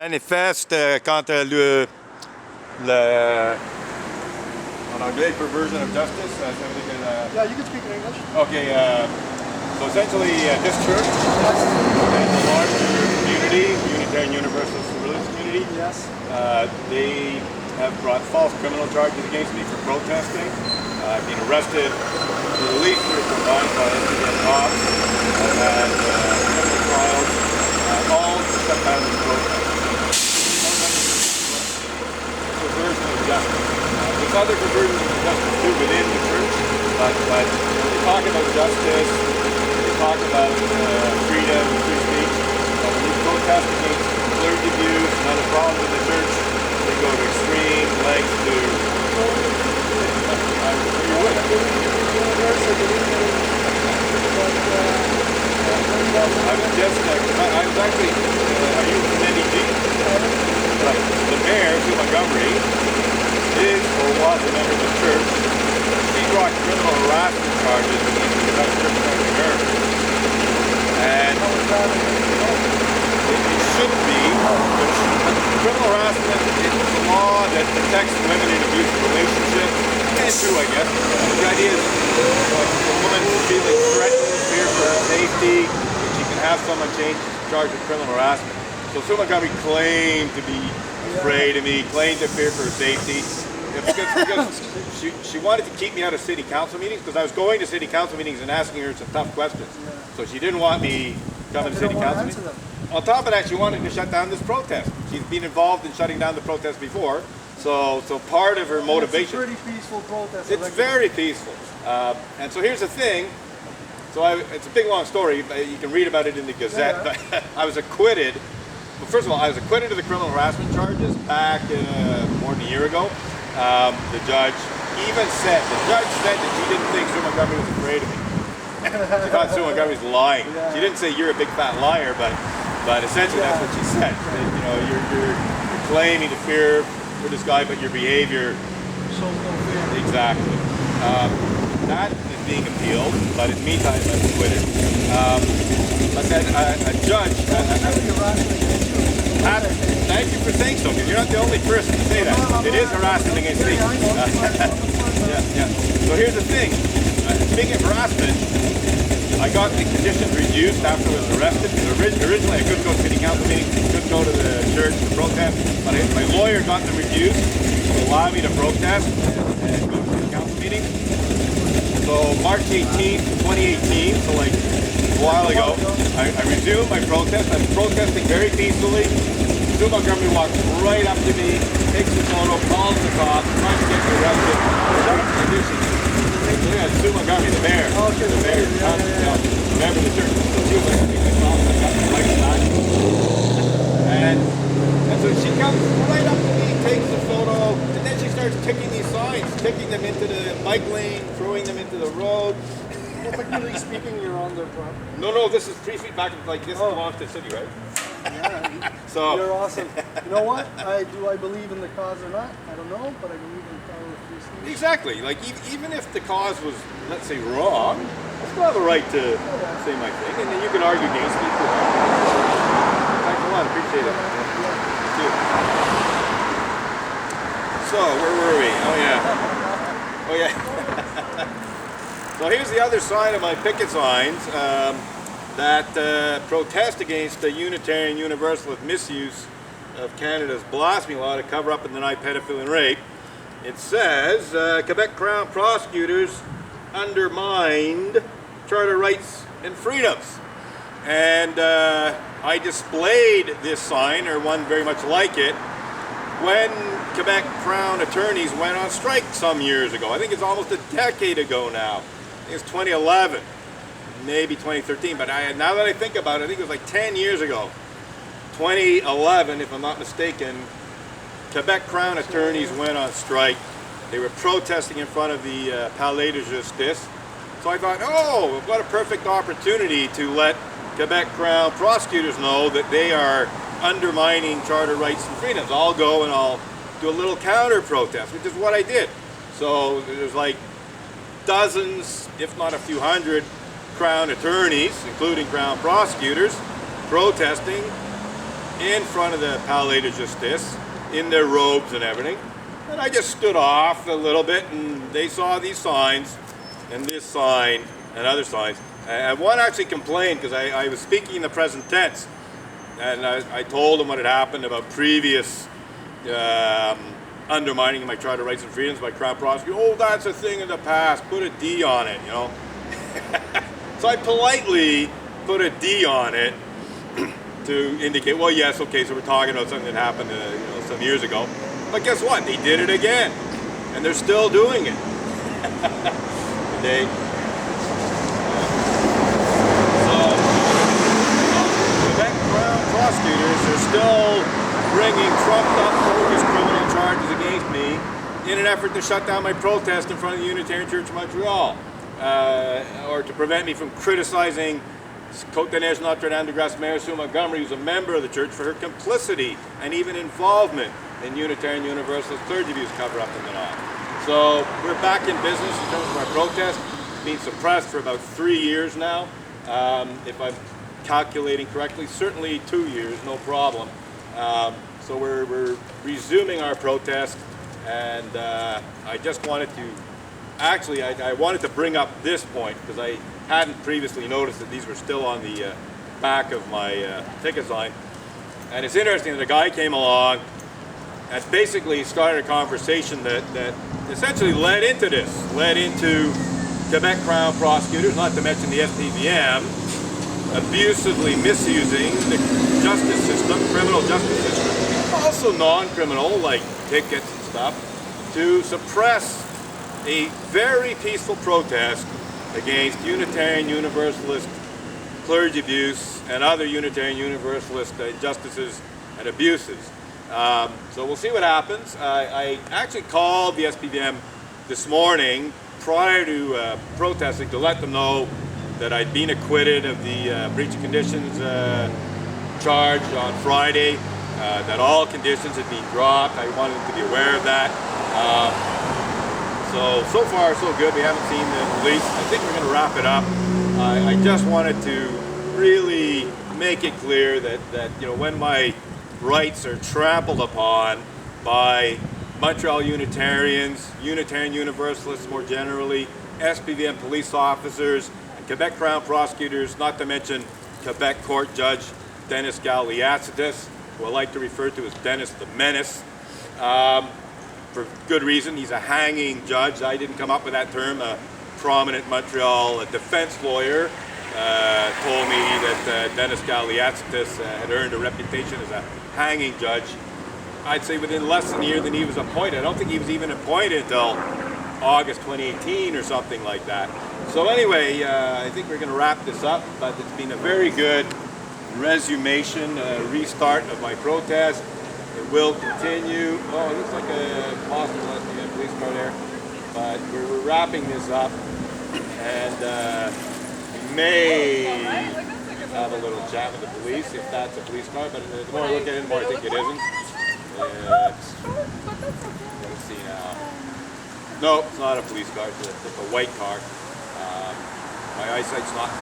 Manifeste contre en anglais, perversion of justice. Yeah, you can speak in English. Okay, so essentially this church and the larger community, Unitarian Universalist Perversion community, Yes. they have brought false criminal charges against me for protesting. I've been arrested, released for combined by NCN cops. I've had criminal trials, all to shut down this protest. Perversion of justice. There's other perversions of justice too within the church, but when they talk about justice, they talk about freedom, free speech. When you protest against clergy abuse and other problems in the church, they go to extreme lengths to. I was actually, are you from NDG? Right. The mayor, Sue Montgomery, is or was a member of the church. She brought criminal harassment charges against the Church of America. And it shouldn't be. Criminal harassment is a law that protects women in abusive relationships. And it's true, I guess. The idea is a woman feeling threatened, fear for her safety, she can have someone charged with criminal harassment. So Sue Montgomery claimed to be afraid of me, claimed to fear for her safety. Because she wanted to keep me out of city council meetings, because I was going to city council meetings and asking her some tough questions. Yeah. So she didn't want me coming to city council meetings. On top of that, she wanted to shut down this protest. She's been involved in shutting down the protest before, so part of her motivation. It's a pretty peaceful protest. It's very peaceful. And so here's the thing. So it's a big long story. You can read about it in the Gazette. Yeah. But I was acquitted. Well, first of all, I was acquitted of the criminal harassment charges back more than a year ago. The judge said that she didn't think Sue Montgomery was afraid of me. She thought Sue Montgomery was lying. Yeah. She didn't say you're a big fat liar, but essentially that's what she said. That, you're claiming to fear for this guy, but your behavior. So no fear. Exactly. That is being appealed, but in the meantime, I'm acquitted. But then a judge. Thank you for saying so, because you're not the only person to say that. It is harassment against me. Yeah. So here's the thing. Speaking of harassment, I got the conditions reduced after I was arrested. Originally, I couldn't go to city council meetings, couldn't go to the church to protest, but my lawyer got them reduced to allow me to protest and go to city council meetings. So March 18th, 2018, so like a while ago, I resumed my protest. I'm protesting very peacefully. Sue Montgomery walks right up to me, takes the photo, calls the cops, tries to get me arrested. Yeah, Sue Montgomery, the mayor. Oh, okay, the mayor. The member of the church. So she was like, right back. And so she comes right up to me, takes the photo, and then she starts kicking these signs, kicking them into the bike lane, throwing them into the road. Well, technically speaking, you're on their property. No, this is 3 feet back, like this belongs to the city, right? Yeah, So you're awesome. You know what? I believe in the cause or not? I don't know, but I believe in the power of free speech. exactly, like even if the cause was, let's say, wrong, I still have a right to say my thing, and then you can argue against me. Thanks a lot, appreciate it. Thank you. So where were we? Oh yeah. So here's the other side of my picket signs that protest against the Unitarian Universalist misuse of Canada's blasphemy law to cover up and deny pedophilia and rape. It says Quebec Crown prosecutors undermined charter rights and freedoms. And I displayed this sign, or one very much like it, when Quebec Crown attorneys went on strike some years ago. I think it's almost a decade ago now. I think it's 2011, maybe 2013, but now that I think about it, I think it was like 10 years ago. 2011, if I'm not mistaken, Quebec Crown attorneys went on strike. They were protesting in front of the Palais de Justice. So I thought, oh, what a perfect opportunity to let Quebec Crown prosecutors know that they are undermining charter rights and freedoms. I'll go and I'll do a little counter protest, which is what I did. So there's like dozens, if not a few hundred, Crown attorneys, including Crown prosecutors, protesting in front of the Palais de Justice in their robes and everything. And I just stood off a little bit, and they saw these signs and this sign and other signs. And one actually complained because I was speaking in the present tense, and I told him what had happened about previous undermining of my charter rights and freedoms by Crown Prosecutor. Oh, that's a thing of the past. Put a D on it, you know. So I politely put a D on it to indicate, well, yes, okay, so we're talking about something that happened some years ago. But guess what? They did it again, and they're still doing it. Quebec Crown prosecutors are still bringing trumped-up bogus criminal charges against me in an effort to shut down my protest in front of the Unitarian Church of Montreal, or to prevent me from criticizing Côte-de-Neige Notre-Dame de Grâce Mayor Sue Montgomery, who's a member of the church, for her complicity and even involvement in Unitarian Universalist clergy abuse cover-up in the north. So we're back in business in terms of our protest. It's been suppressed for about 3 years now, if I'm calculating correctly. Certainly 2 years, no problem. So we're resuming our protest, and I just wanted to, actually I wanted to bring up this point because I hadn't previously noticed that these were still on the back of my ticket sign. And it's interesting that a guy came along and basically started a conversation that essentially led into this, led into Quebec Crown prosecutors, not to mention the SPVM, abusively misusing the justice system, criminal justice system, also non-criminal like tickets and stuff, to suppress a very peaceful protest against Unitarian Universalist clergy abuse and other Unitarian Universalist injustices and abuses. So we'll see what happens. I actually called the SPVM this morning prior to protesting to let them know that I'd been acquitted of the breach of conditions charge on Friday, that all conditions had been dropped. I wanted them to be aware of that. So far so good. We haven't seen the police. I think we're going to wrap it up. I just wanted to really make it clear that when my rights are trampled upon by Montreal Unitarians, Unitarian Universalists more generally, SPVM police officers, and Quebec Crown prosecutors, not to mention Quebec Court Judge Dennis Galliacitis, who I like to refer to as Dennis the Menace, for good reason. He's a hanging judge. I didn't come up with that term. A prominent Montreal defense lawyer told me that Dennis Galliacitis had earned a reputation as a hanging judge. I'd say within less than a year than he was appointed. I don't think he was even appointed until August 2018 or something like that. So anyway, I think we're going to wrap this up, but it's been a very good resumation, restart of my protest. It will continue. Oh, it looks like a possible SPVM police car there. But we're wrapping this up, and we may have a little chat with the police if that's a police car, but the more I look at it, the more I think it isn't. Let's see now. No, it's not a police car, it's a white car. My eyesight's not